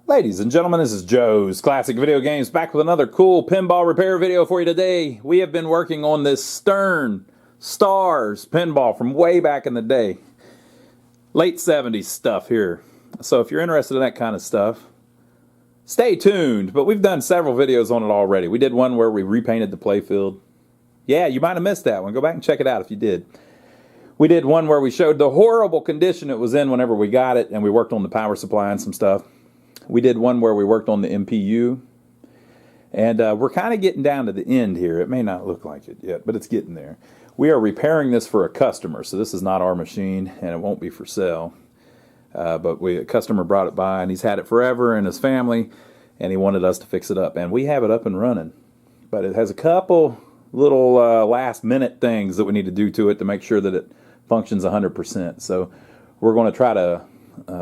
Ladies and gentlemen, this is Joe's Classic Video Games, back with another cool pinball repair video for you today. We have been working on this Stern Stars pinball from way back in the day. Late 70s stuff here. So if you're interested in that kind of stuff, stay tuned. But we've done several videos on it already. We did one where we repainted the playfield. Yeah, you might have missed that one. Go back and check it out if you did. We did one where we showed the horrible condition it was in whenever we got it, and we worked on the power supply and some stuff. We did one where we worked on the MPU, and we're kind of getting down to the end here. It may not look like it yet, but it's getting there. We are repairing this for a customer, so this is not our machine, and it won't be for sale. But a customer brought it by, and he's had it forever in his family, and he wanted us to fix it up. And we have it up and running, but it has a couple little last-minute things that we need to do to it to make sure that it functions 100%. So we're going to try to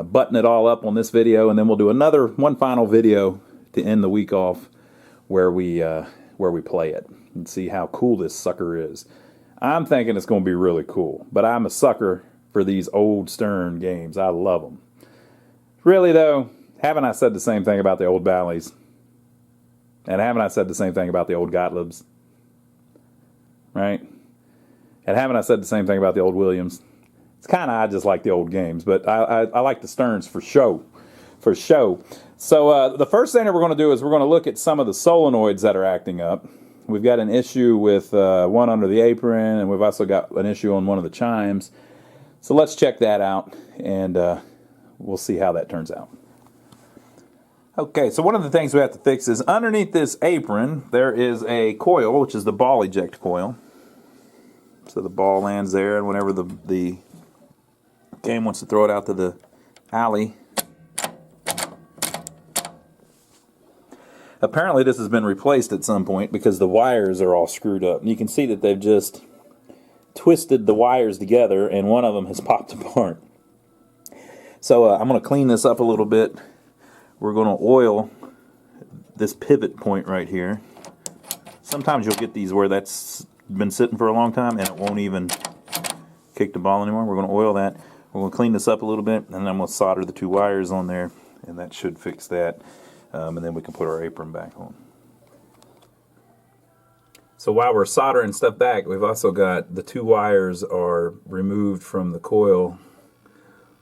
button it all up on this video, and then we'll do one final video to end the week off where we play it and see how cool this sucker is. I'm thinking it's going to be really cool, but I'm a sucker for these old Stern games. I love them. Really though, haven't I said the same thing about the old Bally's? And haven't I said the same thing about the old Gottliebs? Right? And haven't I said the same thing about the old Williams? It's kind of, I just like the old games, but I like the Sterns for show. For show. So the first thing that we're going to do is we're going to look at some of the solenoids that are acting up. We've got an issue with one under the apron, and we've also got an issue on one of the chimes. So let's check that out, and we'll see how that turns out. Okay, so one of the things we have to fix is underneath this apron, there is a coil, which is the ball eject coil. So the ball lands there, and whenever the game wants to throw it out to the alley. Apparently this has been replaced at some point because the wires are all screwed up. And you can see that they've just twisted the wires together, and one of them has popped apart. So I'm going to clean this up a little bit. We're going to oil this pivot point right here. Sometimes you'll get these where that's been sitting for a long time and it won't even kick the ball anymore. We're going to oil that. We're going to clean this up a little bit, and then I'm going to solder the two wires on there, and that should fix that. And then we can put our apron back on. So while we're soldering stuff back, we've also got the two wires are removed from the coil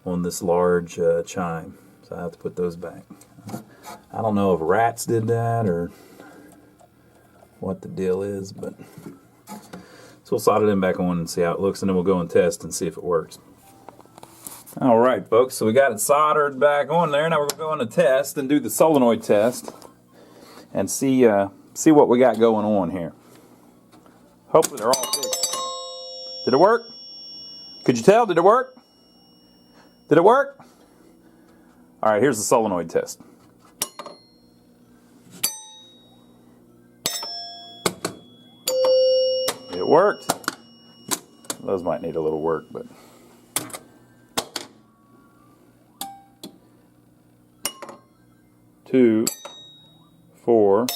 on this large chime. So I have to put those back. I don't know if rats did that or what the deal is, but so we'll solder them back on and see how it looks, and then we'll go and test and see if it works. Alright folks, so we got it soldered back on there. Now we're going to test and do the solenoid test and see what we got going on here. Hopefully they're all fixed. Did it work? Could you tell? Did it work? Did it work? Alright, here's the solenoid test. It worked. Those might need a little work, but 2, 4,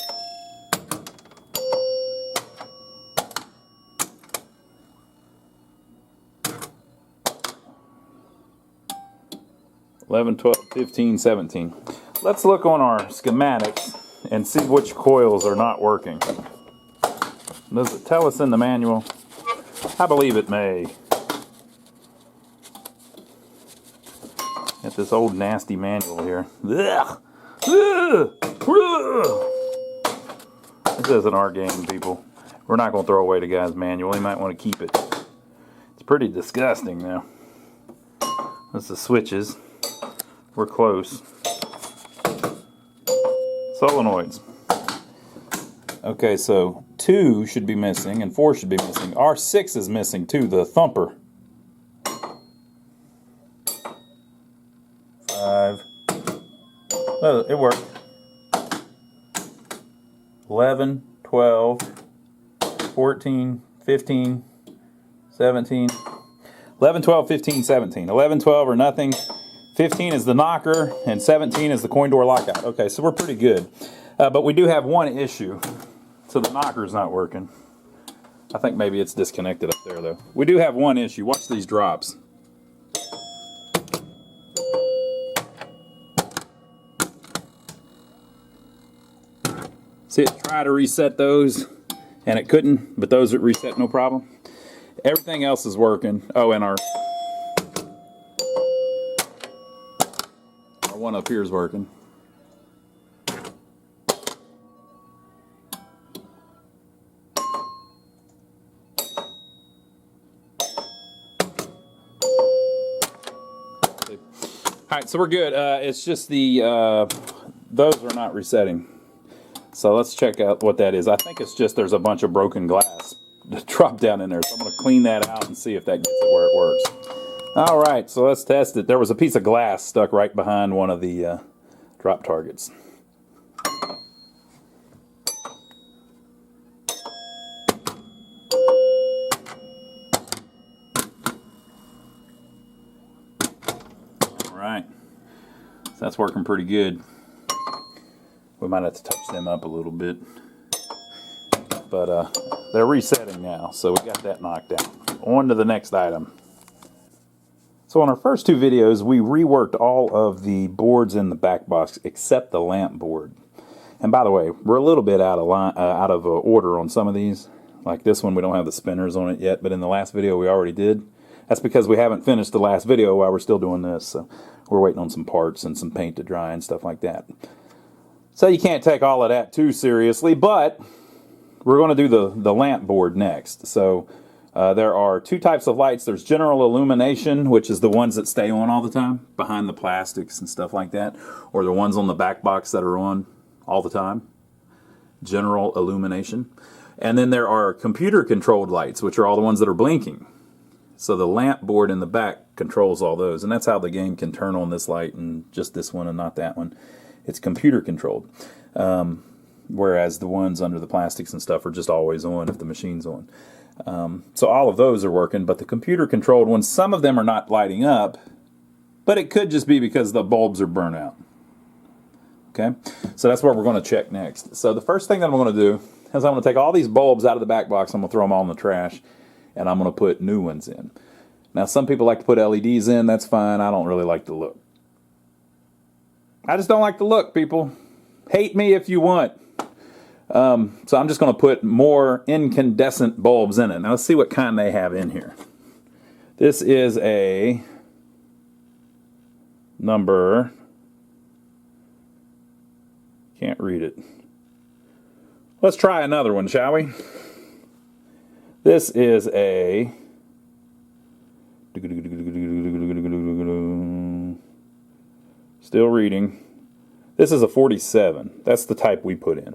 11, 12, 15, 17. Let's look on our schematics and see which coils are not working. Does it tell us in the manual? I believe it may. Got this old nasty manual here. Ugh. This isn't our game, people. We're not going to throw away the guy's manual. He might want to keep it. It's pretty disgusting now. That's the switches. We're close. Solenoids. Okay, so 2 should be missing and 4 should be missing. R6 is missing too, the thumper. 5. Oh, it worked. 11, 12, 14, 15, 17. 11, 12, 15, 17. 11, 12 are nothing. 15 is the knocker, and 17 is the coin door lockout. Okay, so we're pretty good. But we do have one issue. So the knocker's not working. I think maybe it's disconnected up there, though. We do have one issue. Watch these drops. See it try to reset those, and it couldn't, but those reset no problem. Everything else is working. Oh, and our one up here is working. Alright, so we're good. It's just the, those are not resetting. So let's check out what that is. I think it's just there's a bunch of broken glass dropped down in there. So I'm going to clean that out and see if that gets it where it works. Alright, so let's test it. There was a piece of glass stuck right behind one of the drop targets. Alright, so that's working pretty good. We might have to touch them up a little bit. But they're resetting now, so we got that knocked out. On to the next item. So on our first two videos, we reworked all of the boards in the back box except the lamp board. And by the way, we're a little bit out of order on some of these. Like this one, we don't have the spinners on it yet, but in the last video we already did. That's because we haven't finished the last video while we're still doing this. So we're waiting on some parts and some paint to dry and stuff like that. So you can't take all of that too seriously, but we're going to do the lamp board next. So there are two types of lights. There's general illumination, which is the ones that stay on all the time, behind the plastics and stuff like that, or the ones on the back box that are on all the time. General illumination. And then there are computer-controlled lights, which are all the ones that are blinking. So the lamp board in the back controls all those, and that's how the game can turn on this light and just this one and not that one. It's computer controlled, whereas the ones under the plastics and stuff are just always on if the machine's on. So all of those are working, but the computer controlled ones, some of them are not lighting up, but it could just be because the bulbs are burnt out. Okay, so that's what we're going to check next. So the first thing that I'm going to do is I'm going to take all these bulbs out of the back box, I'm going to throw them all in the trash, and I'm going to put new ones in. Now some people like to put LEDs in, that's fine, I don't really like the look. I just don't like the look, people. Hate me if you want. So I'm just going to put more incandescent bulbs in it. Now let's see what kind they have in here. This is a number, can't read it. Let's try another one, shall we? This is a still reading. This is a 47. That's the type we put in.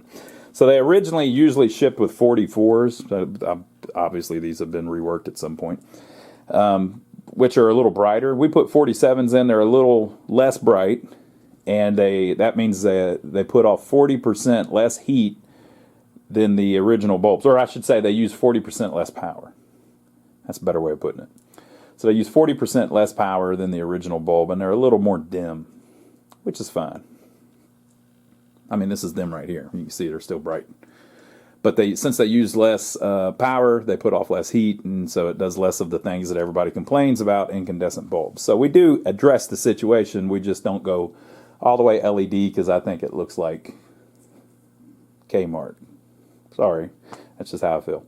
So they originally usually shipped with 44s. Obviously these have been reworked at some point, which are a little brighter. We put 47s in. They're a little less bright, and that means they put off 40% less heat than the original bulbs. Or I should say they use 40% less power. That's a better way of putting it. So they use 40% less power than the original bulb, and they're a little more dim, which is fine. I mean, this is them right here. You can see they're still bright. But since they use less power, they put off less heat, and so it does less of the things that everybody complains about incandescent bulbs. So we do address the situation. We just don't go all the way LED because I think it looks like Kmart. Sorry. That's just how I feel.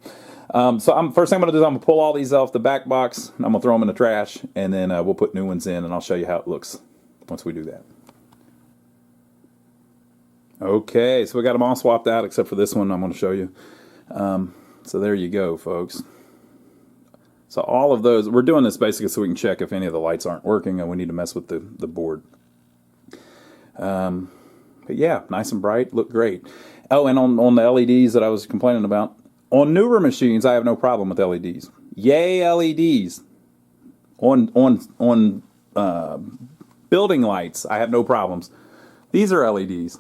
So first thing I'm going to do is I'm going to pull all these off the back box. I'm going to throw them in the trash, and then we'll put new ones in, and I'll show you how it looks once we do that. Okay, so we got them all swapped out except for this one I'm going to show you. So there you go, folks. So all of those, we're doing this basically so we can check if any of the lights aren't working and we need to mess with the board. But yeah, nice and bright, look great. Oh, and on the LEDs that I was complaining about, on newer machines I have no problem with LEDs. Yay LEDs. On building lights I have no problems. These are LEDs.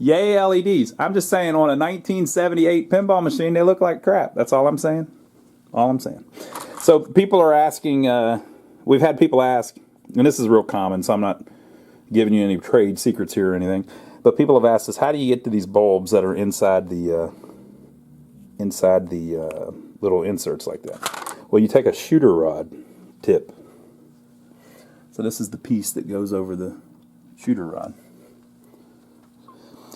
Yay LEDs. I'm just saying on a 1978 pinball machine they look like crap. That's all I'm saying. All I'm saying. So people are asking, we've had people ask, and this is real common, so I'm not giving you any trade secrets here or anything, but people have asked us, how do you get to these bulbs that are inside the little inserts like that? Well, you take a shooter rod tip. So this is the piece that goes over the shooter rod.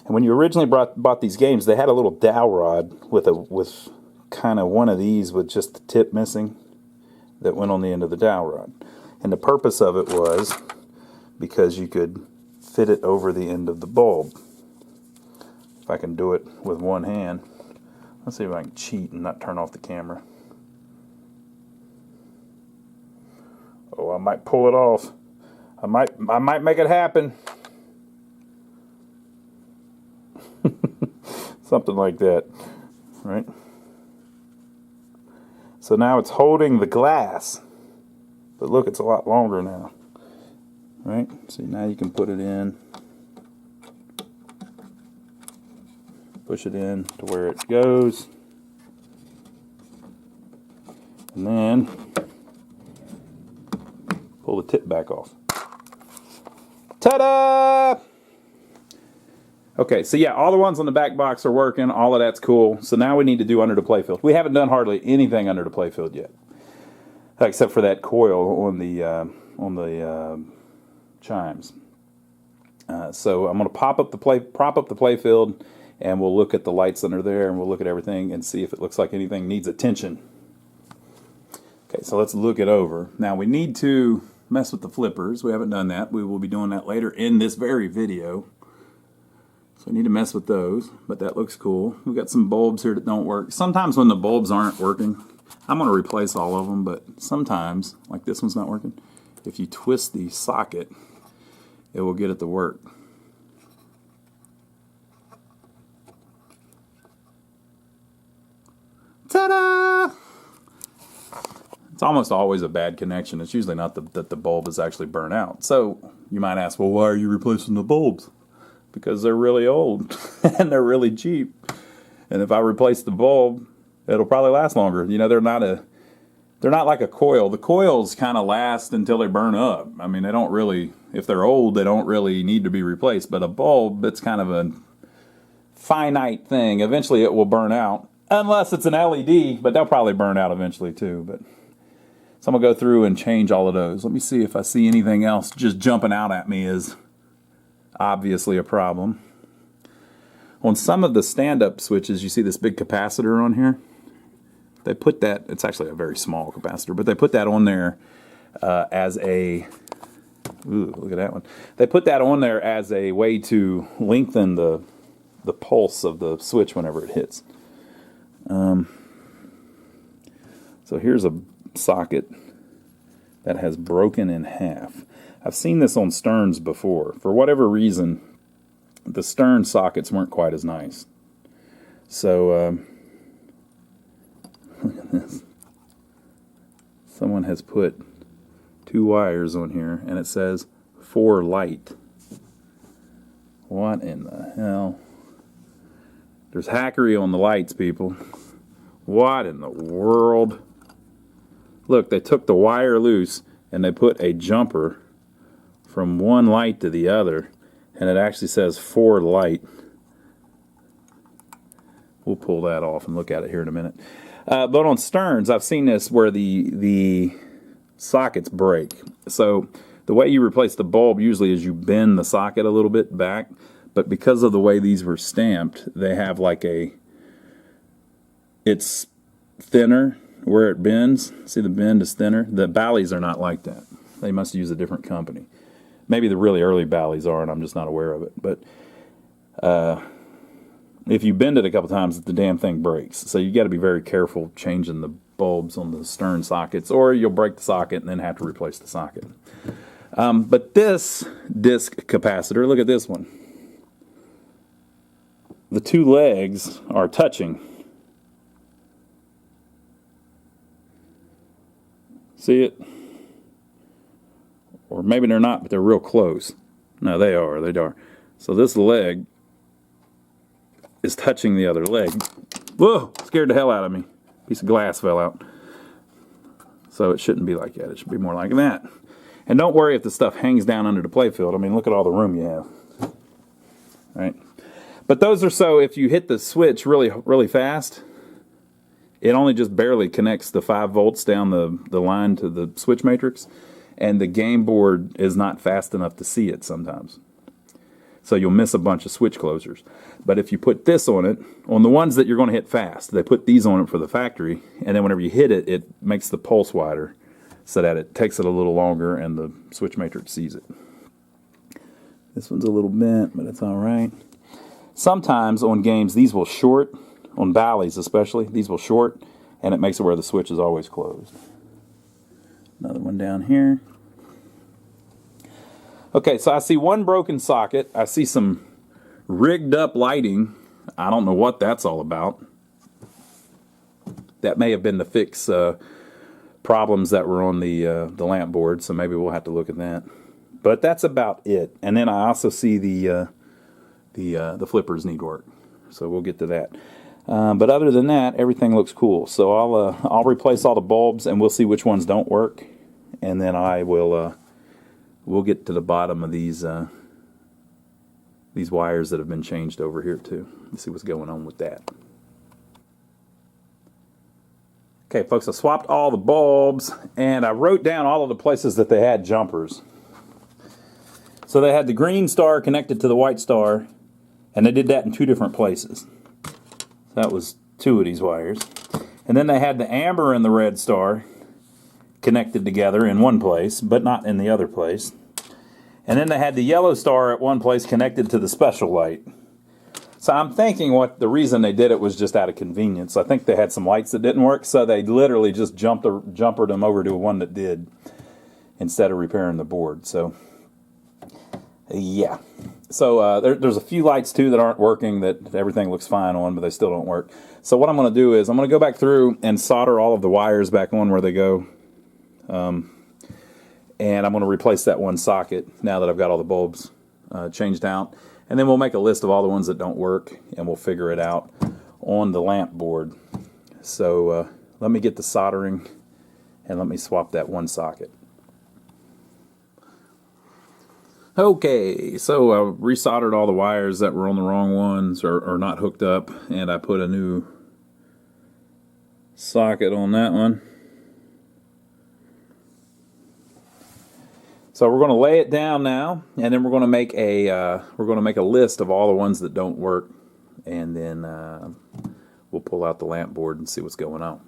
And when you originally bought these games, they had a little dowel rod with kind of one of these with just the tip missing that went on the end of the dowel rod. And the purpose of it was because you could fit it over the end of the bulb. If I can do it with one hand. Let's see if I can cheat and not turn off the camera. Oh, I might pull it off. I might make it happen. Something like that, right? So now it's holding the glass, but look, it's a lot longer now, right? See, now you can put it in, push it in to where it goes, and then pull the tip back off. Ta-da! Okay, so yeah, all the ones on the back box are working. All of that's cool. So now we need to do under the playfield. We haven't done hardly anything under the playfield yet, except for that coil on the chimes. So I'm going to prop up the playfield, and we'll look at the lights under there, and we'll look at everything and see if it looks like anything needs attention. Okay, so let's look it over. Now we need to mess with the flippers. We haven't done that. We will be doing that later in this very video. So I need to mess with those, but that looks cool. We've got some bulbs here that don't work. Sometimes when the bulbs aren't working, I'm going to replace all of them, but sometimes, like this one's not working, if you twist the socket, it will get it to work. Ta-da! It's almost always a bad connection. It's usually not that the bulb is actually burnt out. So you might ask, well, why are you replacing the bulbs? Because they're really old and they're really cheap. And if I replace the bulb, it'll probably last longer. You know, they're not like a coil. The coils kind of last until they burn up. I mean, they don't really, if they're old, they don't really need to be replaced. But a bulb, it's kind of a finite thing. Eventually it will burn out, unless it's an LED, but they'll probably burn out eventually too. But so I'm gonna go through and change all of those. Let me see if I see anything else just jumping out at me is obviously a problem. On some of the stand-up switches, you see this big capacitor on here. They put that, it's actually a very small capacitor, but they put that on there as a, ooh, look at that one. They put that on there as a way to lengthen the pulse of the switch whenever it hits. So here's a socket that has broken in half. I've seen this on Sterns before. For whatever reason, the Stern sockets weren't quite as nice. So, look at this. Someone has put 2 wires on here, and it says for light. What in the hell? There's hackery on the lights, people. What in the world? Look, they took the wire loose, and they put a jumper from one light to the other, and it actually says for light. We'll pull that off and look at it here in a minute. But on Sterns, I've seen this where the sockets break. So the way you replace the bulb usually is you bend the socket a little bit back, but because of the way these were stamped, they have like it's thinner where it bends. See, the bend is thinner. The Bally's are not like that. They must use a different company. Maybe the really early Bally's are, and I'm just not aware of it. But if you bend it a couple times, the damn thing breaks. So you got to be very careful changing the bulbs on the Stern sockets, or you'll break the socket and then have to replace the socket. But this disc capacitor, look at this one. The 2 legs are touching. See it? Or maybe they're not, but they're real close. No, they are. They are. So this leg is touching the other leg. Whoa! Scared the hell out of me. Piece of glass fell out. So it shouldn't be like that. It should be more like that. And don't worry if the stuff hangs down under the playfield. I mean, look at all the room you have. Right? But those are so if you hit the switch really, really fast, it only just barely connects the 5 volts down the line to the switch matrix, and the game board is not fast enough to see it sometimes. So you'll miss a bunch of switch closures. But if you put this on it, on the ones that you're going to hit fast, they put these on it for the factory, and then whenever you hit it, it makes the pulse wider so that it takes it a little longer and the switch matrix sees it. This one's a little bent, but it's all right. Sometimes on games, these will short, on valleys especially, these will short, and it makes it where the switch is always closed. Another one down here. Okay, so I see one broken socket. I see some rigged up lighting. I don't know what that's all about. That may have been to fix problems that were on the lamp board, so maybe we'll have to look at that. But that's about it. And then I also see the flippers need work, so we'll get to that. But other than that, everything looks cool. So I'll replace all the bulbs, and we'll see which ones don't work, and then we'll get to the bottom of these wires that have been changed over here too. Let's see what's going on with that. Okay, folks, I swapped all the bulbs, and I wrote down all of the places that they had jumpers. So they had the green star connected to the white star, and they did that in two different places. That was two of these wires. And then they had the amber and the red star connected together in one place, but not in the other place. And then they had the yellow star at one place connected to the special light. So I'm thinking what the reason they did it was just out of convenience. I think they had some lights that didn't work, so they literally just jumpered them over to one that did instead of repairing the board. So, yeah. So there's a few lights too that aren't working that everything looks fine on, but they still don't work. So what I'm going to do is I'm going to go back through and solder all of the wires back on where they go. And I'm going to replace that one socket now that I've got all the bulbs changed out. And then we'll make a list of all the ones that don't work, and we'll figure it out on the lamp board. So let me get the soldering, and let me swap that one socket. Okay, so I resoldered all the wires that were on the wrong ones or not hooked up, and I put a new socket on that one. So we're going to lay it down now, and then we're going to make a list of all the ones that don't work, and then we'll pull out the lamp board and see what's going on.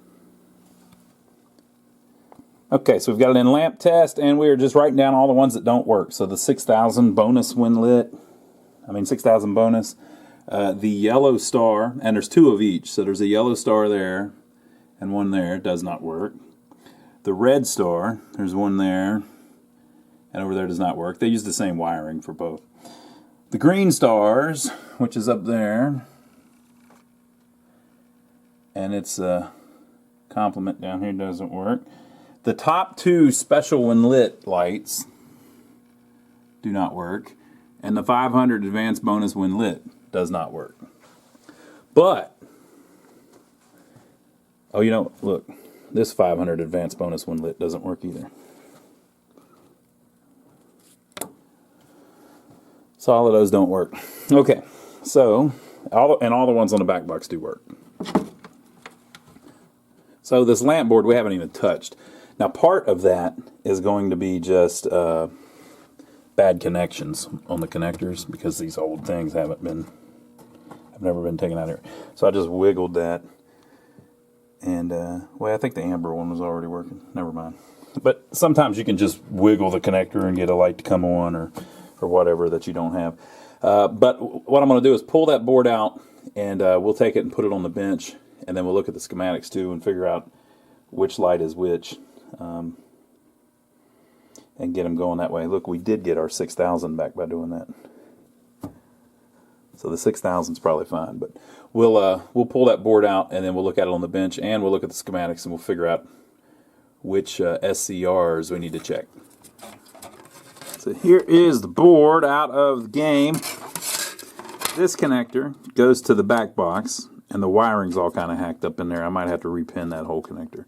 Okay, so we've got it in lamp test, and we are just writing down all the ones that don't work. So the 6,000 bonus when lit, 6,000 bonus, the yellow star, and there's two of each. So there's a yellow star there, and one there, does not work. The red star, there's one there, and over there does not work. They use the same wiring for both. The green stars, which is up there, and its complement down here doesn't work. The top two special when lit lights do not work, and the 500 advanced bonus when lit does not work. But, look, this 500 advanced bonus when lit doesn't work either. So all of those don't work. Okay, so all the ones on the back box do work. So this lamp board we haven't even touched. Now part of that is going to be just bad connections on the connectors because these old things have never been taken out of here. So I just wiggled that, and I think the amber one was already working. Never mind. But sometimes you can just wiggle the connector and get a light to come on or whatever that you don't have. But what I'm going to do is pull that board out, and we'll take it and put it on the bench, and then we'll look at the schematics too and figure out which light is which, and get them going that way. Look, we did get our 6,000 back by doing that. So the 6,000 is probably fine, but we'll pull that board out, and then we'll look at it on the bench, and we'll look at the schematics, and we'll figure out which SCRs we need to check. So here is the board out of the game. This connector goes to the back box, and the wiring's all kind of hacked up in there. I might have to repin that whole connector.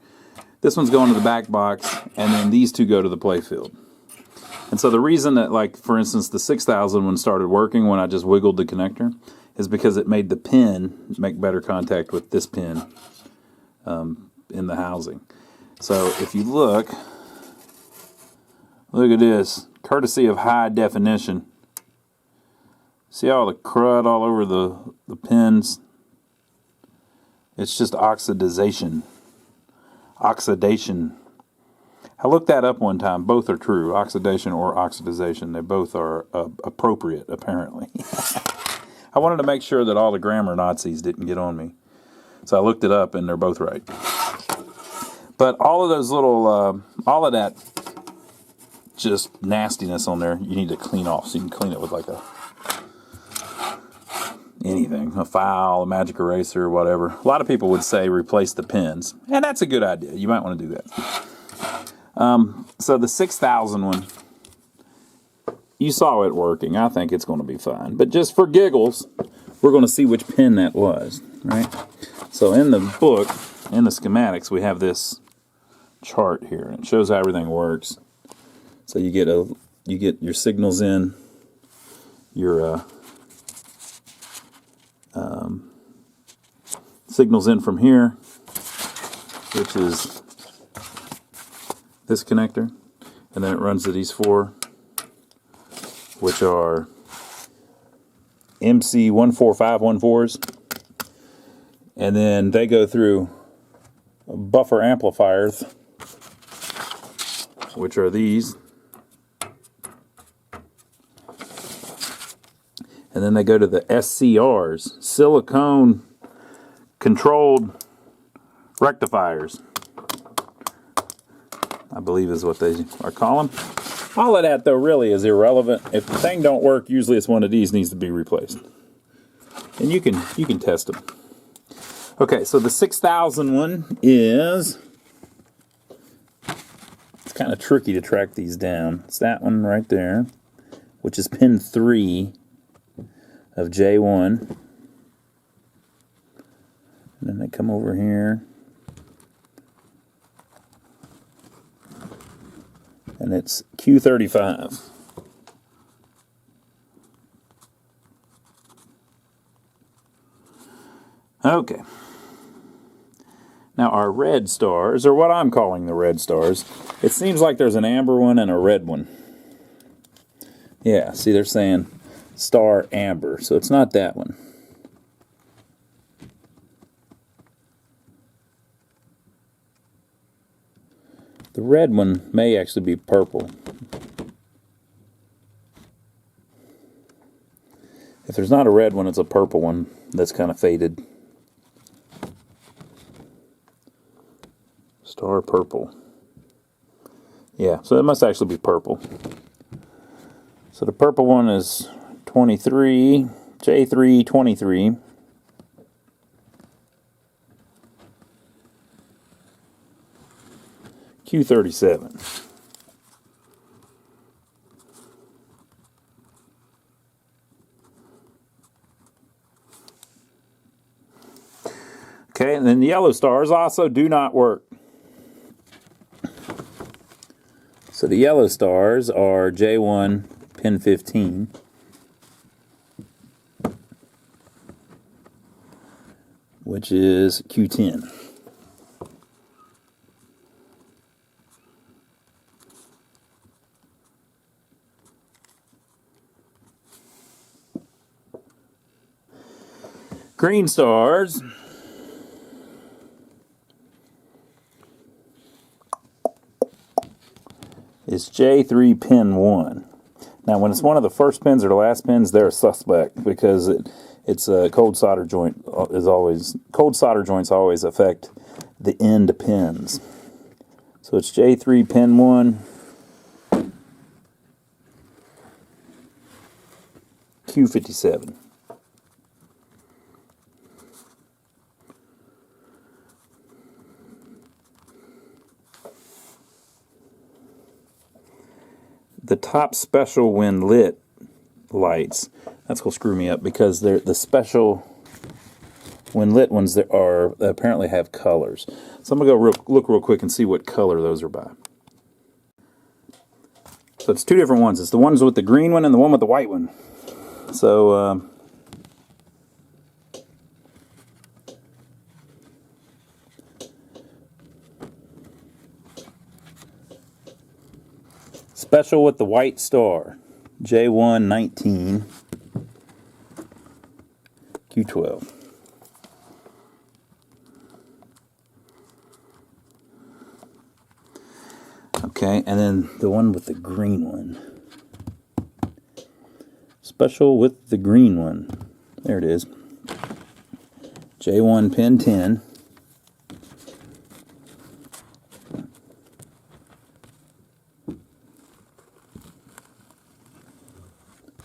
This one's going to the back box, and then these two go to the playfield. And so the reason that, like, for instance, the 6,000 one started working when I just wiggled the connector is because it made the pin make better contact with this pin in the housing. So if you look at this. Courtesy of high definition, See all the crud all over the pins? It's just oxidation. Oxidation. I looked that up one time. Both are true. Oxidation or oxidization. They both are appropriate, apparently. I wanted to make sure that all the grammar Nazis didn't get on me. So I looked it up, and they're both right. But all of those little, all of that just nastiness on there, you need to clean off. So you can clean it with like anything, a file, a magic eraser, whatever. A lot of people would say replace the pins, and that's a good idea. You might want to do that. So the 6000 one, you saw it working. I think it's going to be fine. But just for giggles, we're going to see which pin that was, right? So in the book, in the schematics, we have this chart here, and it shows how everything works. So you get your signals in, your signals in from here, which is this connector, and then it runs to these four, which are MC14514s, and then they go through buffer amplifiers, which are these, and then they go to the SCRs, silicone controlled rectifiers, I believe is what they are calling them. All of that, though, really is irrelevant. If the thing don't work, usually it's one of these needs to be replaced. And you can test them. Okay, so the 6000 one is, it's kind of tricky to track these down. It's that one right there, which is pin 3 of J1. And then they come over here. And it's Q35. Okay. Now our red stars, or what I'm calling the red stars, it seems like there's an amber one and a red one. Yeah, see, they're saying star amber, so it's not that one. The red one may actually be purple. If there's not a red one, it's a purple one that's kind of faded. Star purple. Yeah, so it must actually be purple. So the purple one is 23, J323. Q37. Okay, and then the yellow stars also do not work. So the yellow stars are J1, pin 15. Which is Q10. Green stars is J3 pin 1. Now when it's one of the first pins or the last pins, they're a suspect because it's a cold solder joint cold solder joints always affect the end pins. So it's J3 pin 1, Q57. The top special when lit lights, that's going to screw me up because they're the special when lit ones that apparently have colors. So I'm going to go look real quick and see what color those are by. So it's two different ones. It's the ones with the green one and the one with the white one. So special with the white star, J119. Q12. Okay, and then the one with the green one. Special with the green one. There it is. J1 pin 10.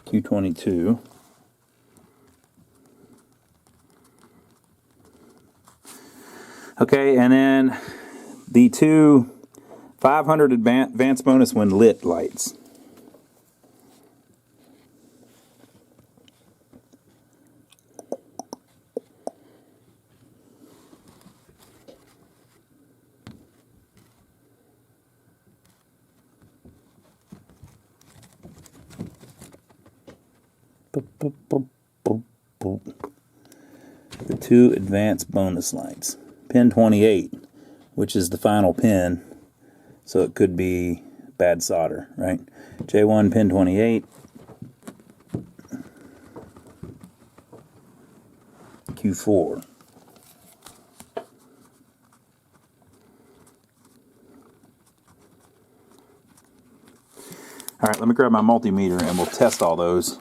Q22. Okay, and then the two 500 advance bonus when lit lights. The two advanced bonus lights. Pin 28, which is the final pin, so it could be bad solder, right? J1 pin 28. Q4. All right, let me grab my multimeter and we'll test all those.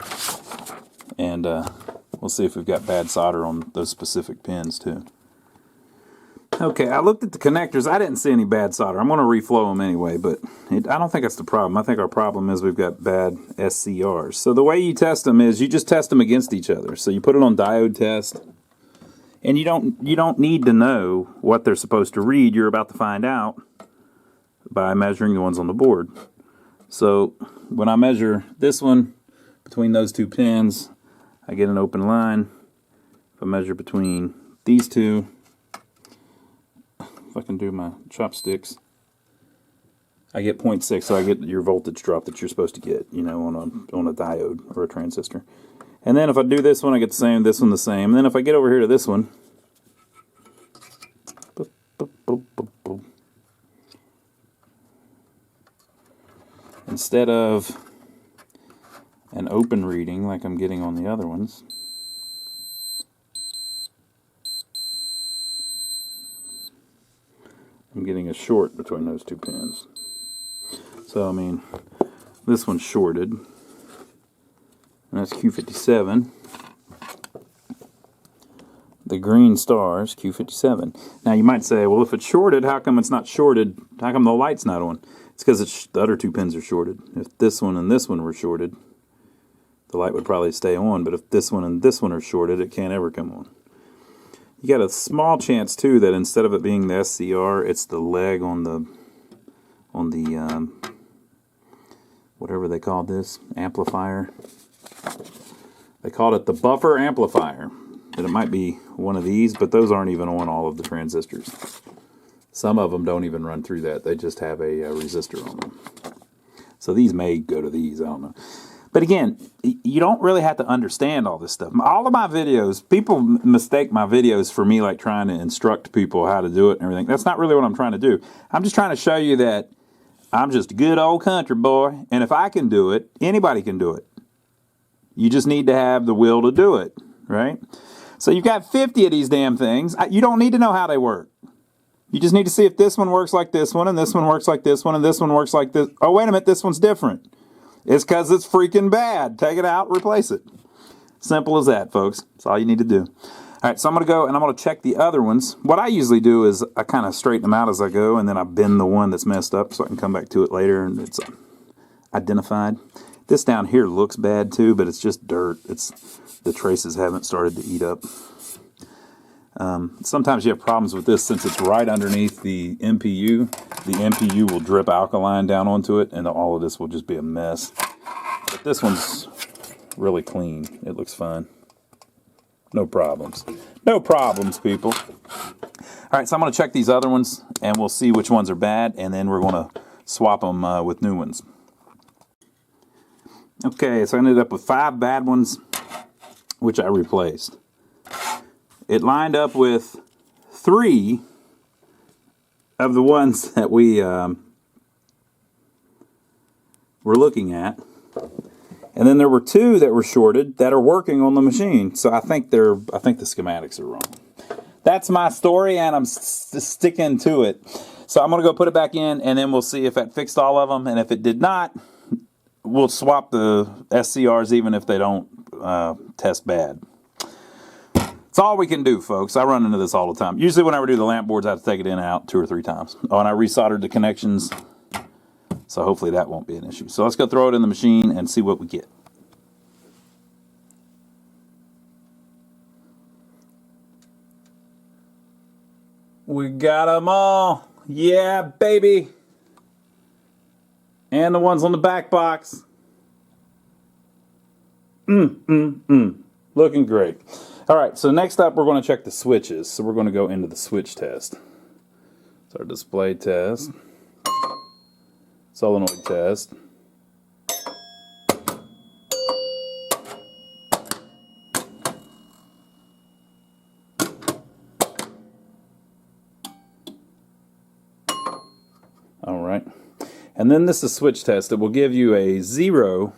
And we'll see if we've got bad solder on those specific pins too. Okay, I looked at the connectors. I didn't see any bad solder. I'm going to reflow them anyway, but I don't think that's the problem. I think our problem is we've got bad SCRs. So the way you test them is you just test them against each other. So you put it on diode test, and you don't need to know what they're supposed to read. You're about to find out by measuring the ones on the board. So when I measure this one between those two pins, I get an open line. If I measure between these two, if I can do my chopsticks, I get 0.6, so I get your voltage drop that you're supposed to get, you know, on a diode or a transistor. And then if I do this one, I get the same, this one the same. And then if I get over here to this one, boop, boop, boop, boop, boop. Instead of an open reading like I'm getting on the other ones, I'm getting a short between those two pins. So, I mean, this one's shorted, and that's Q57. The green stars, Q57. Now, you might say, well, if it's shorted, how come it's not shorted? How come the light's not on? It's because the other two pins are shorted. If this one and this one were shorted, the light would probably stay on, but if this one and this one are shorted, it can't ever come on. You got a small chance too that instead of it being the SCR, it's the leg on the whatever they call this amplifier. They called it the buffer amplifier. And it might be one of these, but those aren't even on all of the transistors. Some of them don't even run through that. They just have a resistor on them. So these may go to these. I don't know. But again, you don't really have to understand all this stuff. All of my videos, people mistake my videos for me like trying to instruct people how to do it and everything. That's not really what I'm trying to do. I'm just trying to show you that I'm just a good old country boy, and if I can do it, anybody can do it. You just need to have the will to do it, right? So you've got 50 of these damn things. You don't need to know how they work. You just need to see if this one works like this one, and this one works like this one, and this one works like this. Oh, wait a minute, this one's different. It's because it's freaking bad. Take it out, replace it. Simple as that, folks. That's all you need to do. All right, so I'm going to go and I'm going to check the other ones. What I usually do is I kind of straighten them out as I go, and then I bend the one that's messed up so I can come back to it later and it's identified. This down here looks bad too, but it's just dirt. The traces haven't started to eat up. Sometimes you have problems with this since it's right underneath the MPU. The MPU will drip alkaline down onto it, and all of this will just be a mess. But this one's really clean. It looks fine. No problems. No problems, people. All right, so I'm going to check these other ones, and we'll see which ones are bad, and then we're going to swap them with new ones. Okay, so I ended up with 5 bad ones, which I replaced. It lined up with 3 of the ones that we were looking at. And then there were 2 that were shorted that are working on the machine. So I think the schematics are wrong. That's my story, and I'm sticking to it. So I'm going to go put it back in, and then we'll see if that fixed all of them. And if it did not, we'll swap the SCRs even if they don't test bad. It's all we can do, folks. I run into this all the time. Usually when I do the lamp boards, I have to take it in and out 2 or 3 times. Oh, and I resoldered the connections, so hopefully that won't be an issue. So let's go throw it in the machine and see what we get. We got them all. Yeah, baby. And the ones on the back box. Looking great. All right, so next up we're going to check the switches. So we're going to go into the switch test. So our display test. Solenoid test. All right. And then this is switch test. It will give you a 0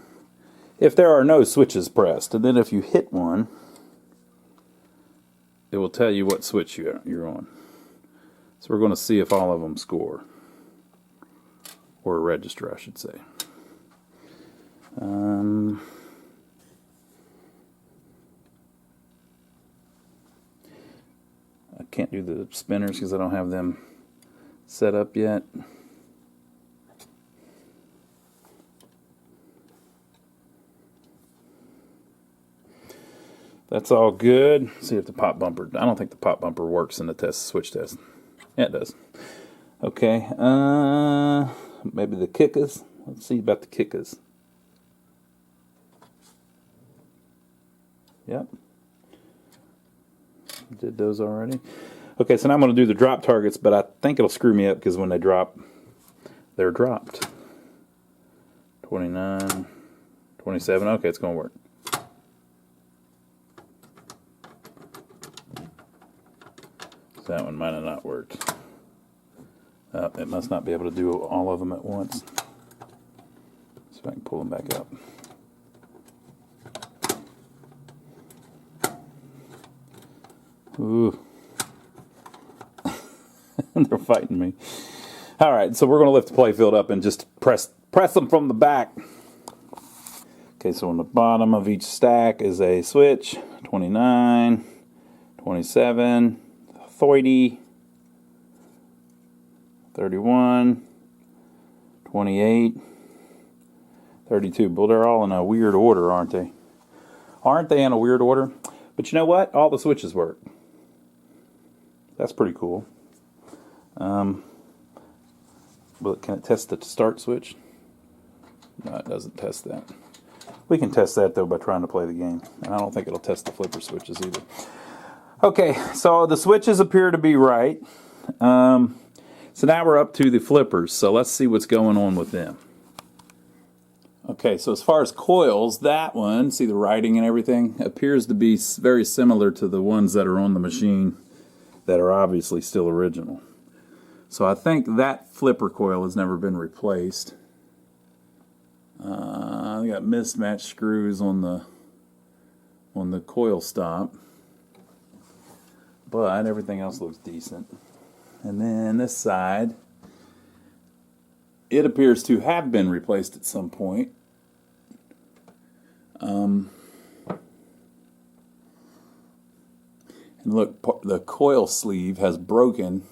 if there are no switches pressed. And then if you hit one, it will tell you what switch you're on. So we're going to see if all of them score. Or register, I should say. I can't do the spinners because I don't have them set up yet. That's all good. See if the pop bumper, I don't think the pop bumper works in the switch test. Yeah, it does. Okay, maybe the kickers. Let's see about the kickers. Yep. Did those already. Okay, so now I'm going to do the drop targets, but I think it'll screw me up because when they drop, they're dropped. 29, 27. Okay, it's going to work. That one might have not worked. It must not be able to do all of them at once. See if I can pull them back up. Ooh. They're fighting me. All right, so we're going to lift the playfield up and just press them from the back. Okay, so on the bottom of each stack is a switch. 29, 27, 30, 31, 28, 32. Well, they're all in a weird order, aren't they? Aren't they in a weird order? But you know what? All the switches work. That's pretty cool. Well, can it test the start switch? No, it doesn't test that. We can test that, though, by trying to play the game. And I don't think it'll test the flipper switches either. Okay, so the switches appear to be right. So now we're up to the flippers. So let's see what's going on with them. Okay, so as far as coils, that one, see the writing and everything, appears to be very similar to the ones that are on the machine that are obviously still original. So I think that flipper coil has never been replaced. I got mismatched screws on the coil stop, but everything else looks decent. And then this side, it appears to have been replaced at some point. And look, the coil sleeve has broken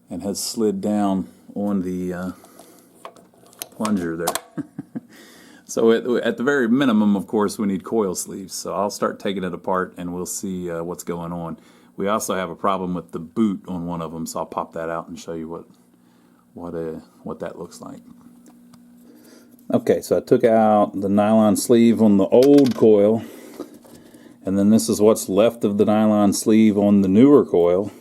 and has slid down on the plunger there. So at the very minimum, of course, we need coil sleeves. So I'll start taking it apart and we'll see what's going on. We also have a problem with the boot on one of them, so I'll pop that out and show you what that looks like. Okay, so I took out the nylon sleeve on the old coil, and then this is what's left of the nylon sleeve on the newer coil.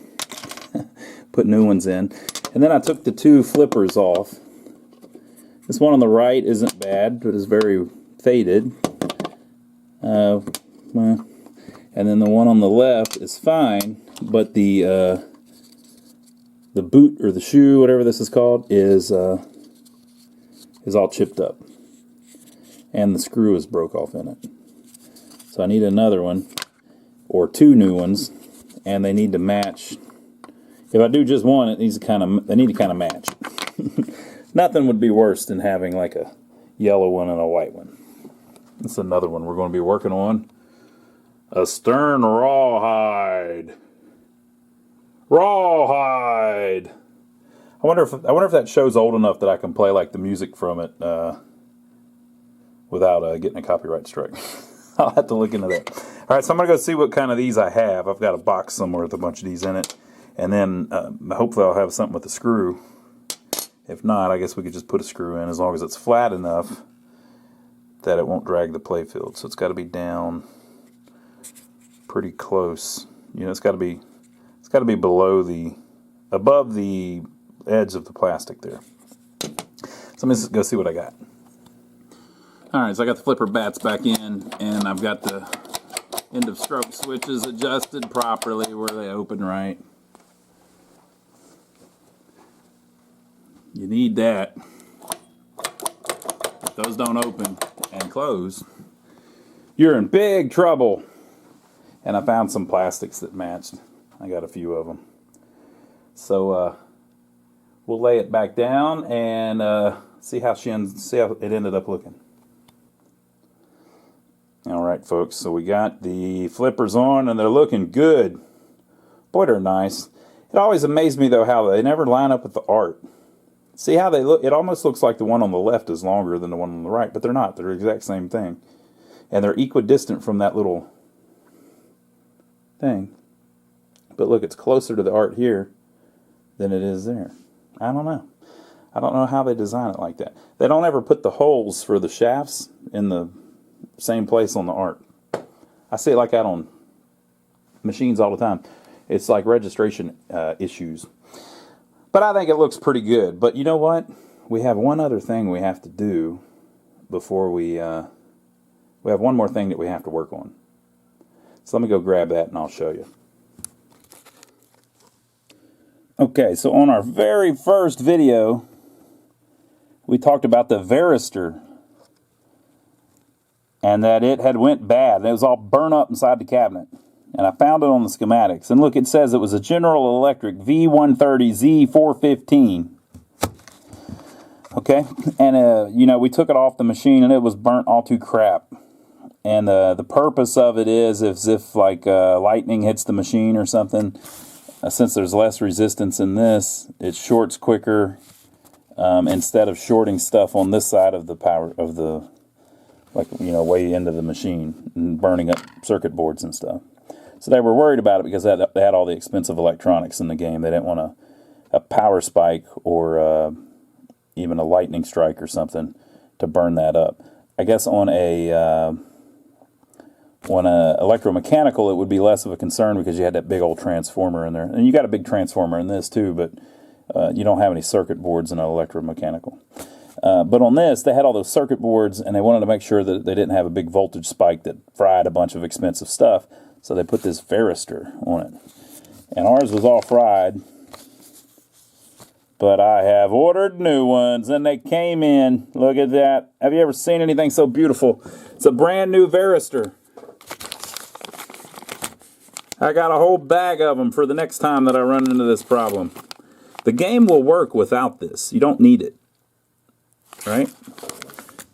Put new ones in. And then I took the 2 flippers off. This one on the right isn't bad, but is very faded. And then the one on the left is fine, but the boot or the shoe, whatever this is called, is all chipped up. and the screw is broke off in it. So I need another one, or two new ones, and they need to match. If I do just one, they need to kind of match. Nothing would be worse than having like a yellow one and a white one. This is another one we're going to be working on. A stern rawhide. Rawhide. I wonder if that show's old enough that I can play like the music from it without getting a copyright strike. I'll have to look into that. All right, so I'm going to go see what kind of these I have. I've got a box somewhere with a bunch of these in it. And then hopefully I'll have something with a screw. If not, I guess we could just put a screw in as long as it's flat enough that it won't drag the playfield. So it's got to be down pretty close. You know, it's got to be above the edge of the plastic there. So let me just go see what I got. All right, so I got the flipper bats back in, and I've got the end of stroke switches adjusted properly where they open right. You need that. If those don't open and close, you're in big trouble. And I found some plastics that matched. I got a few of them. So we'll lay it back down and see how it ended up looking. All right, folks. So we got the flippers on, and they're looking good. Boy, they're nice. It always amazed me though how they never line up with the art. See how they look? It almost looks like the one on the left is longer than the one on the right, but they're not. They're the exact same thing. And they're equidistant from that little thing. But look, it's closer to the art here than it is there. I don't know. I don't know how they design it like that. They don't ever put the holes for the shafts in the same place on the art. I see it like that on machines all the time. It's like registration issues. But I think it looks pretty good. But you know what? We have one other thing we have to do before we have one more thing that we have to work on. So let me go grab that and I'll show you. Okay, so on our very first video, we talked about the Varistor and that it had went bad. And it was all burnt up inside the cabinet. And I found it on the schematics. And look, it says it was a General Electric V130Z415. Okay, and you know, we took it off the machine and it was burnt all to crap. And the purpose of it is if like lightning hits the machine or something, since there's less resistance in this, it shorts quicker instead of shorting stuff on this side of the power of the, like, you know, way into the machine and burning up circuit boards and stuff. So they were worried about it because they had all the expensive electronics in the game. They didn't want a power spike or even a lightning strike or something to burn that up. I guess on a electromechanical, it would be less of a concern because you had that big old transformer in there. And you got a big transformer in this too, but you don't have any circuit boards in an electromechanical. But on this, they had all those circuit boards, and they wanted to make sure that they didn't have a big voltage spike that fried a bunch of expensive stuff. So they put this Varistor on it. And ours was all fried. But I have ordered new ones, and they came in. Look at that. Have you ever seen anything so beautiful? It's a brand new Varistor. I got a whole bag of them for the next time that I run into this problem. The game will work without this. You don't need it. Right?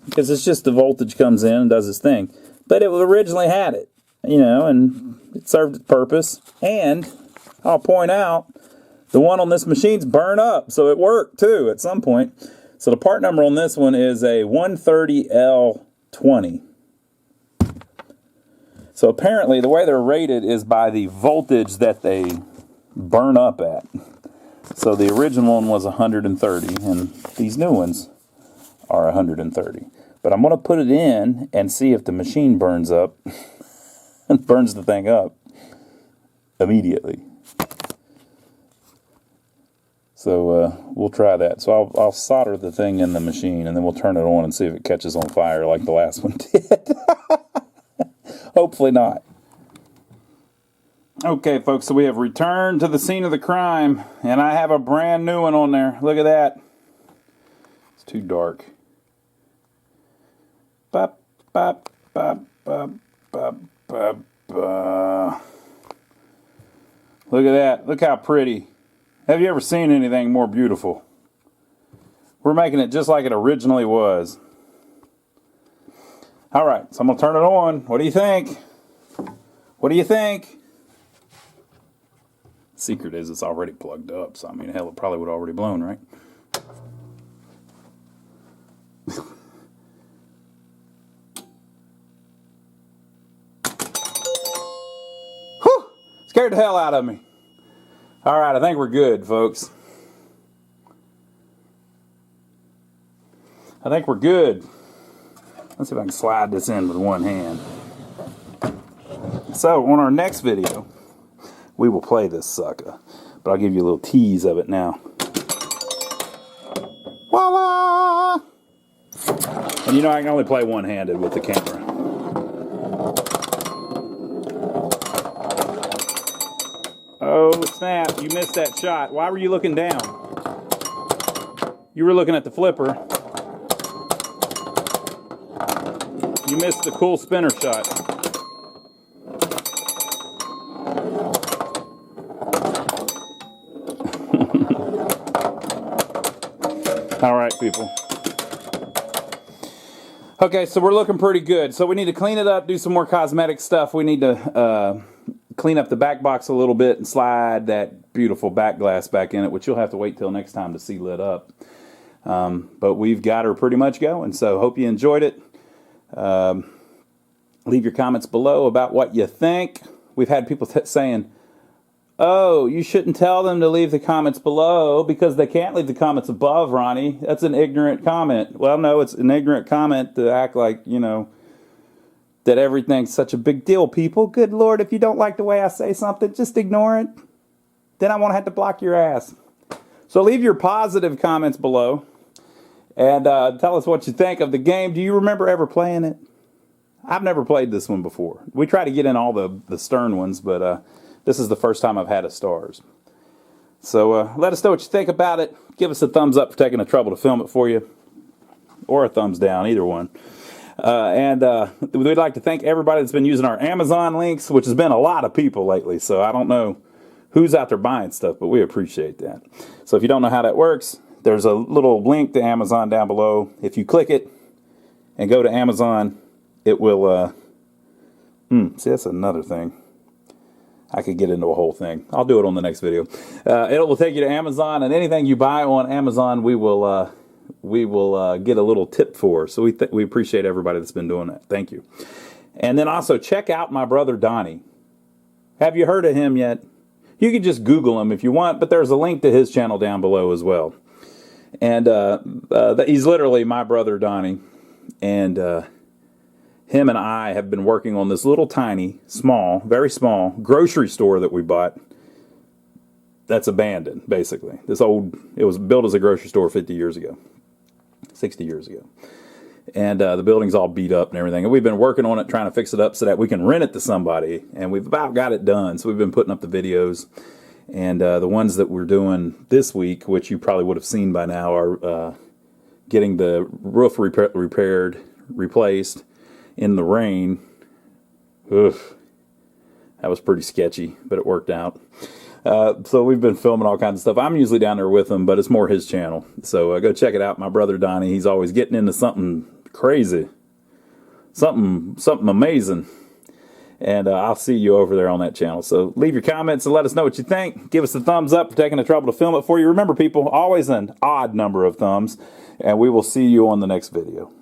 Because it's just the voltage comes in and does its thing. But it originally had it. You know, and it served its purpose. And I'll point out, the one on this machine's burned up, so it worked too at some point. So the part number on this one is a 130L20. So apparently the way they're rated is by the voltage that they burn up at. So the original one was 130, and these new ones are 130. But I'm going to put it in and see if the machine burns up. And burns the thing up immediately. So we'll try that. So I'll solder the thing in the machine, and then we'll turn it on and see if it catches on fire like the last one did. Hopefully not. Okay, folks, so we have returned to the scene of the crime, and I have a brand new one on there. Look at that. It's too dark. Bop, bop, bop, bop, bop, bop, bop. Look at that. Look how pretty. Have you ever seen anything more beautiful? We're making it just like it originally was. All right, so I'm going to turn it on. What do you think? What do you think? Secret is it's already plugged up, so I mean, hell, it probably would have already blown, right? Whew! Scared the hell out of me. All right, I think we're good, folks. I think we're good. Let's see if I can slide this in with one hand. So, on our next video, we will play this sucker. But I'll give you a little tease of it now. Voila! And you know I can only play one-handed with the camera. Oh, snap. You missed that shot. Why were you looking down? You were looking at the flipper. You missed the cool spinner shot. All right, people. Okay, so we're looking pretty good. So we need to clean it up, do some more cosmetic stuff. We need to clean up the back box a little bit and slide that beautiful back glass back in it, which you'll have to wait till next time to see lit up. But we've got her pretty much going, so hope you enjoyed it. Leave your comments below about what you think. We've had people saying, oh, you shouldn't tell them to leave the comments below because they can't leave the comments above, Ronnie. That's an ignorant comment. Well, no, it's an ignorant comment to act like, you know, that everything's such a big deal, people. Good Lord, if you don't like the way I say something, just ignore it. Then I won't have to block your ass. So leave your positive comments below and tell us what you think of the game. Do you remember ever playing it? I've never played this one before. We try to get in all the Stern ones, but this is the first time I've had a Stars. So let us know what you think about it. Give us a thumbs up for taking the trouble to film it for you. Or a thumbs down, either one. And we'd like to thank everybody that's been using our Amazon links, which has been a lot of people lately. So I don't know who's out there buying stuff, but we appreciate that. So if you don't know how that works, there's a little link to Amazon down below. If you click it and go to Amazon, it will, see, that's another thing. I could get into a whole thing. I'll do it on the next video. It will take you to Amazon, and anything you buy on Amazon, we will get a little tip for. So we appreciate everybody that's been doing that. Thank you. And then also check out my brother Donnie. Have you heard of him yet? You can just Google him if you want, but there's a link to his channel down below as well. And he's literally my brother Donnie, and him and I have been working on this little tiny, small, very small grocery store that we bought that's abandoned, basically. It was built as a grocery store 50 years ago, 60 years ago. And the building's all beat up and everything. And we've been working on it, trying to fix it up so that we can rent it to somebody. And we've about got it done. So we've been putting up the videos. And the ones that we're doing this week, which you probably would have seen by now, are getting the roof replaced in the rain. Oof. That was pretty sketchy, but it worked out. So we've been filming all kinds of stuff. I'm usually down there with him, but it's more his channel. So go check it out. My brother Donnie, he's always getting into something crazy. Something amazing. And I'll see you over there on that channel. So leave your comments and let us know what you think. Give us a thumbs up for taking the trouble to film it for you. Remember, people, always an odd number of thumbs. And we will see you on the next video.